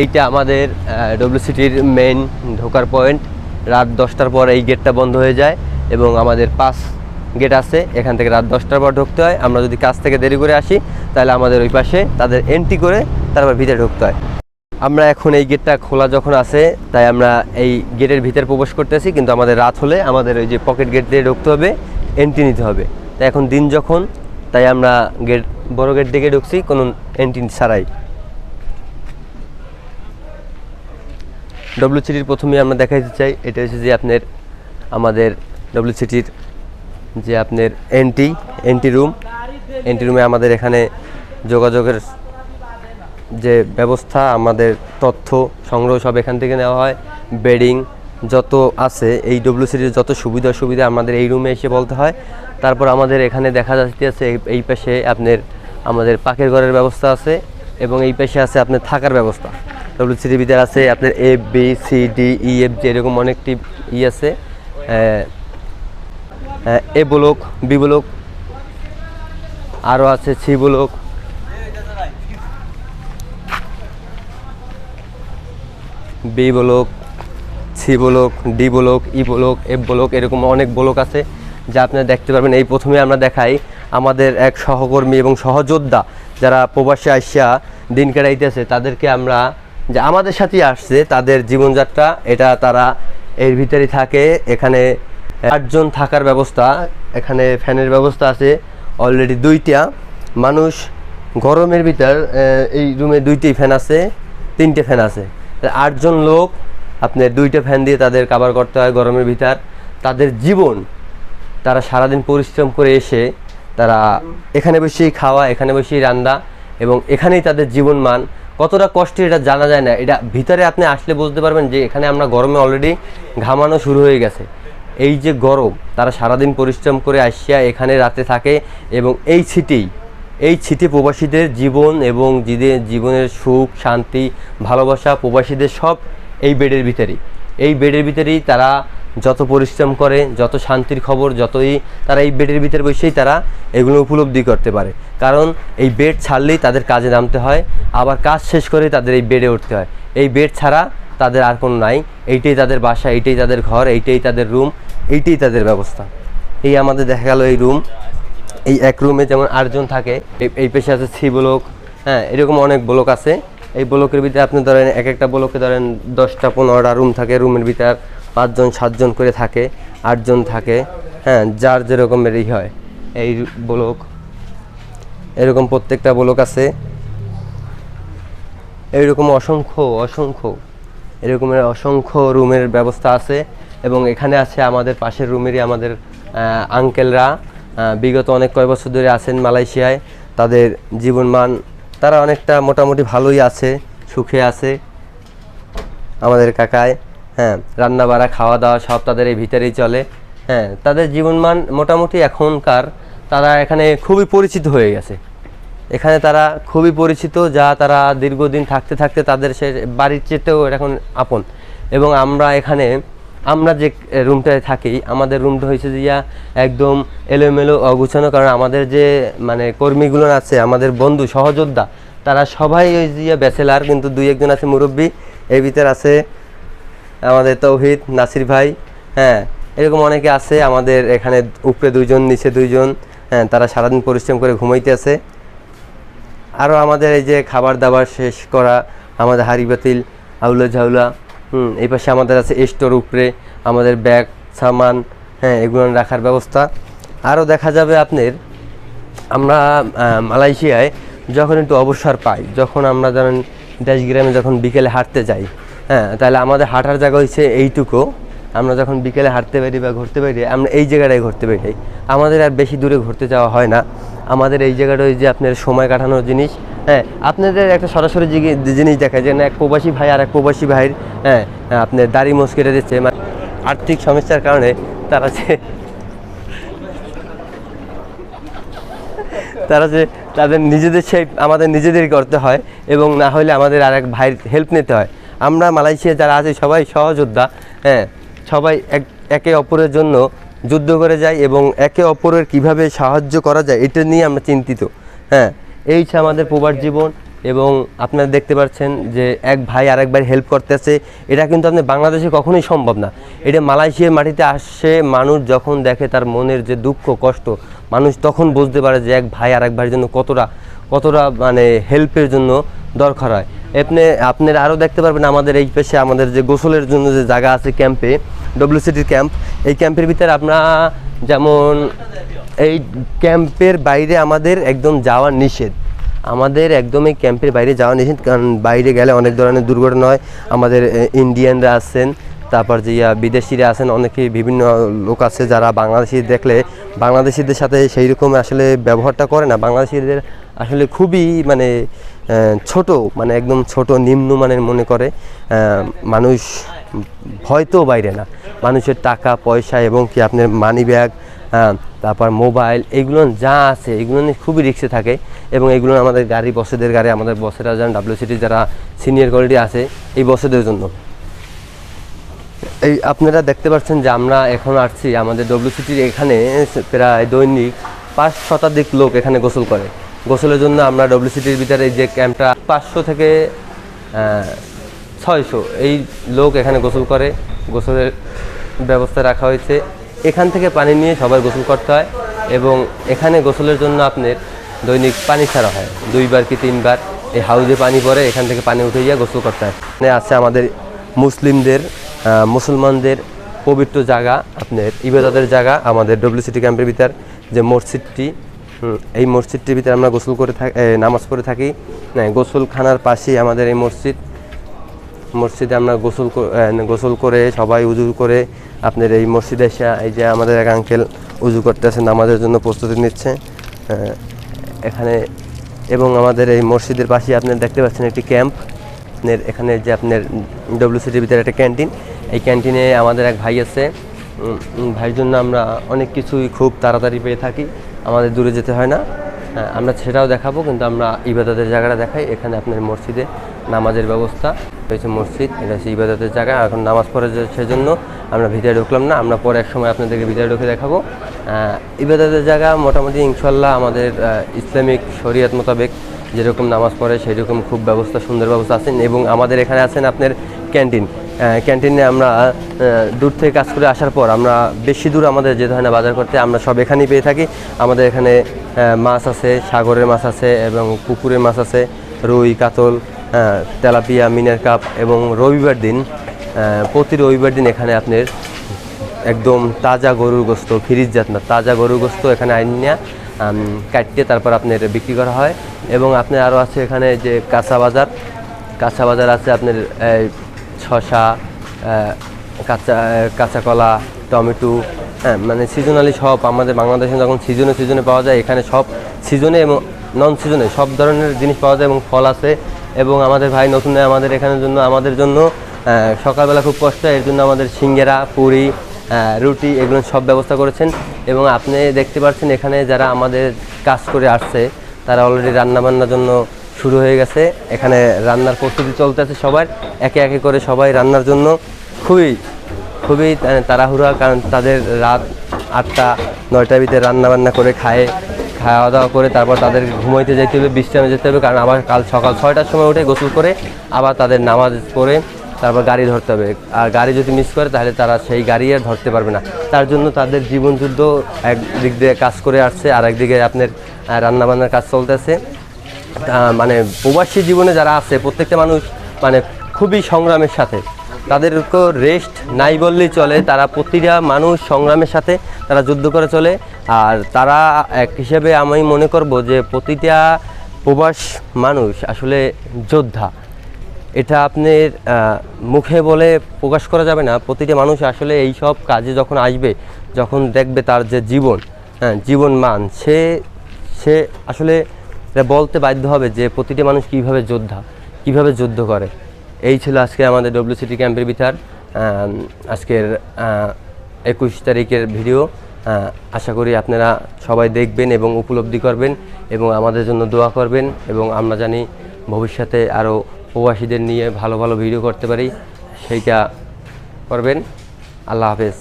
এইটা আমাদের ডব্লিউসিটির মেইন ঢোকার পয়েন্ট। রাত 10টার পর এই গেটটা বন্ধ হয়ে যায় এবং আমাদের 5 গেট আছে, এখান থেকে রাত 10টার পর ঢুকতে হয়। আমরা যদি কাজ থেকে দেরি করে আসি তাহলে আমাদের ওই পাশে তাদের এন্ট্রি করে তারপর ভিতরে ঢুকতে হয়। আমরা এখন এই গেটটা খোলা যখন আছে তাই আমরা এই গেটের ভিতরে প্রবেশ করতেছি, কিন্তু আমাদের রাত হলে আমাদের ওই যে পকেট গেট দিয়ে ঢুকতে হবে, এন্ট্রি নিতে হবে। তাই এখন দিন যখন, তাই আমরা বড় গেট দিকে ঢুকছি কোনো এন্ট্রি ছাড়াই। ডব্লিউসিটির প্রথমেই আমরা দেখাইতে চাই, এটা হচ্ছে যে আপনার আমাদের ডব্লিউসিটির যে আপনার এন্ট্রি রুমে আমাদের এখানে যোগাযোগের যে ব্যবস্থা, আমাদের তথ্য সংগ্রহ সব এখান থেকে নেওয়া হয়। বেডিং যত আছে এই ডব্লিউসিটির যত সুবিধা আমাদের এই রুমে এসে বলতে হয়। তারপর আমাদের এখানে দেখা যাচ্ছে এই পাশে আপনার আমাদের পাকের ঘরের ব্যবস্থা আছে এবং এই পাশে আছে আপনার থাকার ব্যবস্থা। ডব্লিউসিটির ভিতরে আছে আপনার ABCDEF এরকম অনেকটি আছে, এ ব্লক, বি ব্লক, আরও আছে C block, B block, C block, D block, E block, F block, এরকম অনেক ব্লক আছে যা আপনারা দেখতে পারবেন। এই প্রথমে আমরা দেখাই আমাদের এক সহকর্মী এবং সহযোদ্ধা যারা প্রবাসে আসিয়া দিন কাটাইতেছে, তাদেরকে আমরা যে আমাদের সাথেই আসছে তাদের জীবনযাত্রা, এটা তারা এর ভিতরেই থাকে। এখানে 8 জন থাকার ব্যবস্থা, এখানে ফ্যানের ব্যবস্থা আছে অলরেডি 2টা। মানুষ গরমের ভিতর এই রুমে 2টি ফ্যান আছে, 3টে ফ্যান আছে। 8 জন লোক আপনার 2টা ফ্যান দিয়ে তাদের কাভার করতে হয় গরমের ভিতর। তাদের জীবন, তারা সারাদিন পরিশ্রম করে এসে তারা এখানে বসেই খাওয়া, এখানে বসেই রান্না এবং এখানেই তাদের জীবন মান। কতটা কষ্টের এটা জানা যায় না, এটা ভিতরে আপনি আসলে বুঝতে পারবেন যে এখানে আমরা গরমে অলরেডি ঘামানো শুরু হয়ে গেছে। এই যে গরম, তারা সারাদিন পরিশ্রম করে আসিয়া এখানে রাতে থাকে এবং এই ছিটে প্রবাসীদের জীবন এবং জীবনের সুখ, শান্তি, ভালোবাসা প্রবাসীদের সব এই বেডের ভিতরেই তারা যত পরিশ্রম করে, যত শান্তির খবর, যতই তারা এই বেডের ভিতরে বসেই তারা এগুলো উপলব্ধি করতে পারে। কারণ এই বেড ছাড়লেই তাদের কাজে নামতে হয়, আবার কাজ শেষ করে তাদের এই বেডে উঠতে হয়। এই বেড ছাড়া তাদের আর কোনো নাই, এইটাই তাদের বাসা, এইটাই তাদের ঘর, এইটাই তাদের রুম, এইটাই তাদের ব্যবস্থা। এই আমাদের দেখা গেল এই রুম, এই এক রুমে যেমন 8 জন থাকে। এই পেশে আছে সি ব্লক, হ্যাঁ, এরকম অনেক ব্লক আছে। এই ব্লকের ভিতরে আপনি ধরেন এক একটা ব্লকে ধরেন 10টা-15টা রুম থাকে, রুমের ভিতর 5 জন 7 জন করে থাকে, 8 জন থাকে, হ্যাঁ, যার যেরকমেরই হয়। এই ব্লক এরকম প্রত্যেকটা ব্লক আছে, এইরকম অসংখ্য এরকমের অসংখ্য রুমের ব্যবস্থা আছে। এবং এখানে আছে আমাদের পাশের রুমেরই আমাদের আঙ্কেলরা বিগত অনেক কয়েক বছর ধরে আছেন মালয়েশিয়ায়। তাদের জীবনমান তারা অনেকটা মোটামুটি ভালোই আছে, সুখে আছে। আমাদের কাকায়, হ্যাঁ, রান্না বাড়া, খাওয়া দাওয়া সব তাদের এই ভিতরেই চলে। হ্যাঁ, তাদের জীবনমান মোটামুটি এখনকার তারা এখানে খুবই পরিচিত হয়ে গেছে। এখানে তারা খুবই পরিচিত, যা তারা দীর্ঘদিন থাকতে থাকতে তাদের সে বাড়ির চেয়েও এখন আপন। এবং আমরা যে রুমটায় থাকি, আমাদের রুমটা হয়েছে যে একদম এলোমেলো অগুছানো, কারণ আমাদের যে মানে কর্মীগুলো আছে, আমাদের বন্ধু সহযোদ্ধা, তারা সবাই ওই যে ব্যাচেলার, কিন্তু 2-1 জন আছে মুরব্বী। এর ভিতর আছে আমাদের তৌহিদ, নাসির ভাই, হ্যাঁ, এরকম অনেকে আছে। আমাদের এখানে উপরে 2 জন, নিচে 2 জন, হ্যাঁ, তারা সারাদিন পরিশ্রম করে ঘুমাইতে আছে। আরও আমাদের এই যে খাবার দাবার শেষ করা, আমাদের হাঁড়ি বাতিল, আউলা ঝাউলা, এই পাশে আমাদের আছে স্টোর, উপরে আমাদের ব্যাগ সামান, হ্যাঁ, এগুলো রাখার ব্যবস্থা। আরও দেখা যাবে আপনার আমরা মালয়েশিয়ায় যখন একটু অবসর পাই, যখন আমরা ধরেন দেশগ্রামে যখন বিকেলে হাঁটতে যাই, হ্যাঁ, তাহলে আমাদের হাঁটার জায়গা হচ্ছে এইটুকু। আমরা যখন বিকেলে হাঁটতে পারি বা ঘুরতে পারি, আমরা এই জায়গাটায় ঘুরতে পারি, আমাদের আর বেশি দূরে ঘুরতে যাওয়া হয় না। আমাদের এই জায়গাটা ওই যে আপনার সময় কাটানোর জিনিস। হ্যাঁ, আপনাদের একটা সরাসরি জিনিস দেখা যায় না, এক প্রবাসী ভাই আর এক প্রবাসী ভাইয়ের, হ্যাঁ, আপনার দাড়ি মোছ কেটে দিচ্ছে, আর্থিক সমস্যার কারণে তারা যে তাদের নিজেদের সেই আমাদের নিজেদেরই করতে হয়, এবং না হলে আমাদের আর এক ভাইয়ের হেল্প নিতে হয়। আমরা মালয়েশিয়া যারা আছে সবাই সহযোদ্ধা, হ্যাঁ, সবাই একে অপরের জন্য যুদ্ধ করে যায় এবং একে অপরের কিভাবে সাহায্য করা যায় এটা নিয়ে আমরা চিন্তিত। হ্যাঁ, এই হচ্ছে আমাদের প্রবাস জীবন, এবং আপনারা দেখতে পাচ্ছেন যে এক ভাই আরেক ভাই হেল্প করতেছে। এটা কিন্তু আপনার বাংলাদেশে কখনোই সম্ভব না। এটা মালয়েশিয়ার মাটিতে আসছে, মানুষ যখন দেখে তার মনের যে দুঃখ কষ্ট, মানুষ তখন বুঝতে পারে যে এক ভাই আরেক ভাইয়ের জন্য কতটা মানে হেল্পের জন্য দরকার হয়। আপনারা আরও দেখতে পারবেন আমাদের এই পাশে আমাদের যে গোসলের জন্য যে জায়গা আছে ক্যাম্পে, WCT ক্যাম্প, এই ক্যাম্পের ভিতরে আপনারা যেমন এই ক্যাম্পের বাইরে আমাদের একদম যাওয়া নিষেধ, আমাদের একদম এই ক্যাম্পের বাইরে যাওয়া নিষেধ, কারণ বাইরে গেলে অনেক ধরনের দুর্ঘটনা হয়। আমাদের ইন্ডিয়ানরা আছেন, তারপর যে বিদেশিরা আছেন, অনেকে বিভিন্ন লোক আছে যারা বাংলাদেশি দেখলে বাংলাদেশিদের সাথে সেই রকম আসলে ব্যবহারটা করে না। বাংলাদেশিদের আসলে খুবই মানে ছোট, মানে একদম ছোট নিম্নমানের মনে করে। মানুষ ভয়তো বাইরে না, মানুষের টাকা পয়সা এবং কি আপনার মানি ব্যাগ, তারপর মোবাইল, এগুলো যা আছে এগুলো নিয়ে খুবই রিস্কে থাকে। এবং এগুলো আমাদের গাড়ি, বসেদের গাড়ি, আমাদের বসেরা যান WCT যারা সিনিয়র কোয়ালিটি আছে এই বসেদের জন্য। এই আপনারা দেখতে পাচ্ছেন যে আমরা এখন আসছি আমাদের WCTর এখানে প্রায় দৈনিক 5 শতাধিক লোক এখানে গোসল করে। গোসলের জন্য আমরা WCTর ভিতরে যে ক্যাম্পটা 500 থেকে 600 এই লোক এখানে গোসল করে। গোসলের ব্যবস্থা রাখা হয়েছে, এখান থেকে পানি নিয়ে সবাই গোসল করতে হয়। এবং এখানে গোসলের জন্য আপনার দৈনিক পানি ছাড়া হয় 2 বার কি 3 বার। এই হাউজে পানি পড়ে, এখান থেকে পানি উঠে গিয়ে গোসল করতে হয়। এখানে আছে আমাদের মুসলমানদের পবিত্র জায়গা, আপনার ইবাদতের জায়গা, আমাদের WCT ক্যাম্পের ভিতর যে মসজিদটি, এই মসজিদটির ভিতরে আমরা গোসল করে নামাজ পড়ে থাকি। গোসলখানার পাশেই আমাদের এই মসজিদে আমরা গোসল করে সবাই উজু করে আপনার এই মসজিদে এসে এই যে আমাদের এক আঙ্কেল উজু করতেছে, নামাজের জন্য প্রস্তুতি নিচ্ছে এখানে। এবং আমাদের এই মসজিদের পাশে আপনার দেখতে পাচ্ছেন একটি ক্যাম্প, এখানে যে আপনার WCTর ভিতরে একটা ক্যান্টিন, এই ক্যান্টিনে আমাদের এক ভাই আছে, ভাইয়ের জন্য আমরা অনেক কিছুই খুব তাড়াতাড়ি পেয়ে থাকি, আমাদের দূরে যেতে হয় না। আমরা সেটাও দেখাবো, কিন্তু আমরা ইবাদতের জায়গাটা দেখাই। এখানে আপনার মসজিদে নামাজের ব্যবস্থা হয়েছে, মসজিদ এটা হচ্ছে ইবাদতের জায়গা। এখন নামাজ পড়ে সেজন্য আমরা ভিতরে ঢুকলাম না, আমরা পরে এক সময় আপনাদেরকে ভিতরে ঢুকে দেখাবো। ইবাদতের জায়গা মোটামুটি ইনশাল্লাহ আমাদের ইসলামিক শরিয়ত মোতাবেক যেরকম নামাজ পড়ে সেই রকম খুব ব্যবস্থা, সুন্দর ব্যবস্থা আছেন। এবং আমাদের এখানে আছেন আপনার ক্যান্টিনে আমরা দূর থেকে কাজ করে আসার পর আমরা বেশি দূর আমাদের যেতে হয় না বাজার করতে, আমরা সব এখানেই পেয়ে থাকি। আমাদের এখানে মাছ আছে, সাগরের মাছ আছে এবং পুকুরের মাছ আছে, রুই, কাতল, তেলাপিয়া, মিনের কাপ। এবং প্রতি রবিবার দিন এখানে আপনার একদম তাজা গরুর গোস্ত, ফ্রিজ জাত না, তাজা গরুর গোস্ত এখানে আইনিয়া কাটতে তারপর আপনার বিক্রি করা হয়। এবং আপনার আরও আছে এখানে যে কাঁচা বাজার আছে আপনার শসা, কাঁচা কলা, টমেটো, মানে সিজনালি সব আমাদের বাংলাদেশে যখন সিজনে পাওয়া যায়, এখানে সব সিজনে এবং নন সিজনে সব ধরনের জিনিস পাওয়া যায় এবং ফল আছে। এবং আমাদের ভাই নতুন আমাদের আমাদের জন্য সকালবেলা খুব কষ্ট, এর জন্য আমাদের সিঙ্গারা, পুরি, রুটি এগুলো সব ব্যবস্থা করেছেন। এবং আপনি দেখতে পাচ্ছেন এখানে যারা আমাদের কাজ করে আসছে তারা অলরেডি রান্নাবান্নার জন্য শুরু হয়ে গেছে। এখানে রান্নার প্রস্তুতি চলতেছে সবার, একে একে করে সবাই রান্নার জন্য খুবই তাড়াহুড়া, কারণ তাদের রাত 8টা-9টার ভিতরে রান্নাবান্না করে খাওয়া দাওয়া করে তারপর তাদের ঘুমাইতে যেতে হবে, বিশ্রামে যেতে হবে, কারণ আবার কাল সকাল 6টার সময় উঠে গোসল করে আবার তাদের নামাজ পড়ে তারপর গাড়ি ধরতে হবে। আর গাড়ি যদি মিস করে তাহলে তারা সেই গাড়ি আর ধরতে পারবে না। তার জন্য তাদের জীবনযুদ্ধ একদিক দিয়ে কাজ করে আসছে, আর একদিকে আপনার রান্নাবান্নার কাজ চলতেছে। মানে প্রবাসী জীবনে যারা আছে প্রত্যেকটা মানুষ মানে খুবই সংগ্রামের সাথে, তাদেরকে রেস্ট নাই বললেই চলে। তারা প্রতিটা মানুষ সংগ্রামের সাথে তারা যুদ্ধ করে চলে। আর তারা এক হিসেবে আমি মনে করব যে প্রতিটা প্রবাস মানুষ আসলে যোদ্ধা। এটা আপনার মুখে বলে প্রকাশ করা যাবে না। প্রতিটা মানুষ আসলে এই সব কাজে যখন আসবে, যখন দেখবে তার যে জীবন মান, সে আসলে বলতে বাধ্য হবে যে প্রতিটা মানুষ কীভাবে যুদ্ধ করে। এই ছিল আজকে আমাদের WCT ক্যাম্পের ভিতর আজকের 21 তারিখের ভিডিও। আশা করি আপনারা সবাই দেখবেন এবং উপলব্ধি করবেন এবং আমাদের জন্য দোয়া করবেন, এবং আমরা জানি ভবিষ্যতে আরও প্রবাসীদের নিয়ে ভালো ভিডিও করতে পারি, সেইটা করবেন। আল্লাহ হাফেজ।